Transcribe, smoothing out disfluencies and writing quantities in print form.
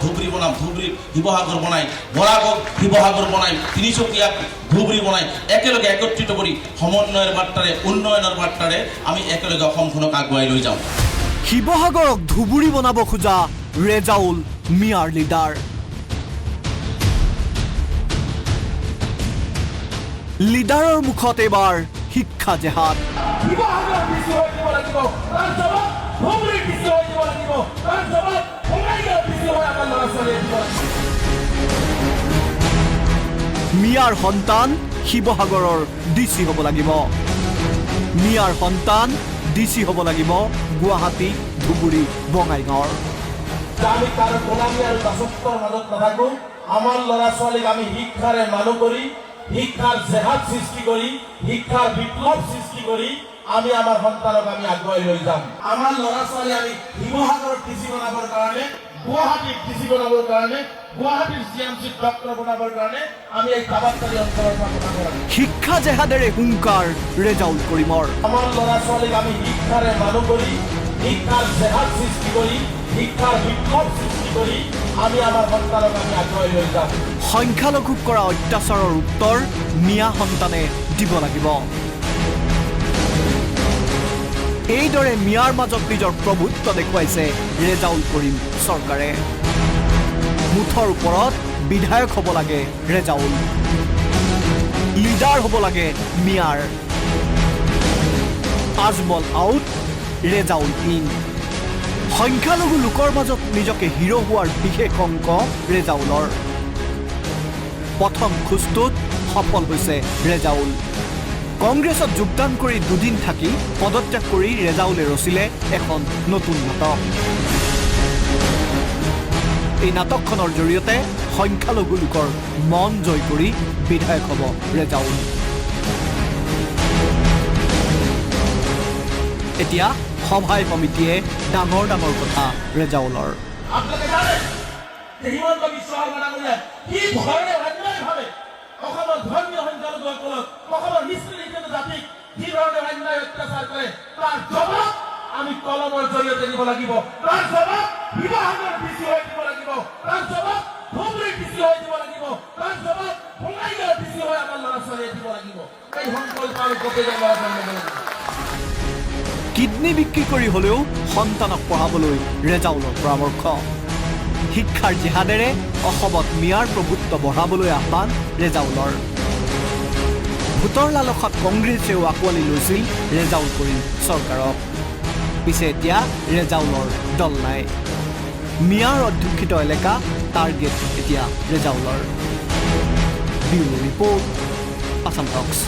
ধুবুৰী বনাম, ধুবুৰী শিৱসাগৰ বনাই, বৰাকক শিৱসাগৰ বনাই, তিনিচুকীয়াক ধুবুৰী বনাই একেলগে একত্ৰিত কৰি সমন্বয়ৰ বাৰ্তাৰে, উন্নয়নৰ বাৰ্তাৰে আমি একেলগে অসমখনক আগুৱাই লৈ যাওঁ। শিৱসাগৰক ধুবুৰী বনাব খোজা ৰেজাউল মিয়াৰ লিডাৰ। লিডাৰৰ মুখত এবাৰ শিক্ষা জেহাদ। মিয়াৰ সন্তান শিৱসাগৰৰ ডিচি হ'ব লাগিব। মিয়াৰ সন্তান ডিচি হ'ব লাগিব গুৱাহাটী, ধুবুৰী, বঙাইগাঁৱৰ। আমি কাৰো গোলামী আৰু দাসত্বৰ মাজত নাথাকো। আমাৰ ল'ৰা ছোৱালীক আমি শিক্ষাৰে মানুহ কৰি, শিক্ষাৰ জেহাদ সৃষ্টি কৰি, শিক্ষাৰ বিপ্লৱ সৃষ্টি কৰি আমি আমাৰ সন্তানক আমি আগুৱাই লৈ যাম। আমাৰ ল'ৰা ছোৱালী আমি শিৱসাগৰৰ ডিচি বনাবৰ কাৰণে, গুৱাহাটীত ডিচি বনাবৰ কাৰণে, গুৱাহাটীৰ জিএমচিত ডক্টৰ বনাবৰ কাৰণে আমি এই কাবাক্কাৰী অঞ্চলৰ পৰা কথা কওঁ। শিক্ষা জেহাদেৰে হুংকাৰ ৰেজাউল কৰিমৰ। আমাৰ ল'ৰা ছোৱালীক আমি শিক্ষাৰে মানুহ কৰি, শিক্ষাৰ জেহাদ সৃষ্টি কৰি, শিক্ষাৰ বিপ্লৱ সৃষ্টি কৰি আমি আমাৰ সন্তানক আমি আগুৱাই লৈ যাম। সংখ্যালঘুক কৰা অত্যাচাৰৰ উত্তৰ মিয়া সন্তানে দিব লাগিব। এইদৰে মিয়াৰ মাজত নিজৰ প্ৰভুত্ব দেখুৱাইছে ৰেজাউল কৰিম চৰকাৰে। মুঠৰ ওপৰত বিধায়ক হ'ব লাগে ৰেজাউল, লিডাৰ হ'ব লাগে মিয়াৰ। Ajmal out, Rezaul in. সংখ্যালঘু লোকৰ মাজত নিজকে হিৰো হোৱাৰ বিশেষ অংক ৰেজাউলৰ। প্ৰথম খোজটোত সফল হৈছে ৰেজাউল। কংগ্ৰেছত যোগদান কৰি দুদিন থাকি পদত্যাগ কৰি ৰেজাউলে ৰচিলে এখন নতুন নাটক। এই নাটকখনৰ জৰিয়তে সংখ্যালঘু লোকৰ মন জয় কৰি বিধায়ক হ'ব ৰেজাউল। এতিয়া সভাই সমিতিয়ে ডাঙৰ ডাঙৰ কথা ৰেজাউলৰ। আপোনালোকে জানে যে হিমন্ত বিশ্ব শৰ্মা ডাঙৰীয়াই কি ধৰণে অন্যায়ভাৱে অসমৰ ধৰ্মীয় সংখ্যালঘুসকলক, অসমৰ নিষ্পেষিত জাতিক কি ধৰণে অন্যায় অত্যাচাৰ কৰে, তাৰ জবাব আমি কলমৰ জৰিয়তে দিব লাগিব। তাৰ জবাব শিৱসাগৰ ডিচি হৈ দিব লাগিব। তাৰ জবাব ধুবুৰী ডিচি হৈ দিব লাগিব। তাৰ জবাব বঙাইগাঁও ডিচি হৈ আমাৰ ল'ৰা ছোৱালীয়ে দিব লাগিব। এই সংকল্প আমি গোটেই ল'ৰা ছোৱালী কিডনী বিক্ৰী কৰি হ'লেও সন্তানক পঢ়াবলৈ ৰেজাউলৰ পৰামৰ্শ। শিক্ষাৰ জেহাদেৰে অসমত মিয়াৰ প্ৰভুত্ব বঢ়াবলৈ আহ্বান ৰেজাউলৰ। ভোটৰ লালসাত কংগ্ৰেছেও আঁকোৱালি লৈছিল ৰেজাউল কৰিম চৰকাৰক। পিছে এতিয়া ৰেজাউলৰ দল নাই। মিয়াৰ অধ্যুষিত এলেকা টাৰ্গেট এতিয়া ৰেজাউলৰ। ব্যুৰো ৰিপৰ্ট, আসাম টক্স।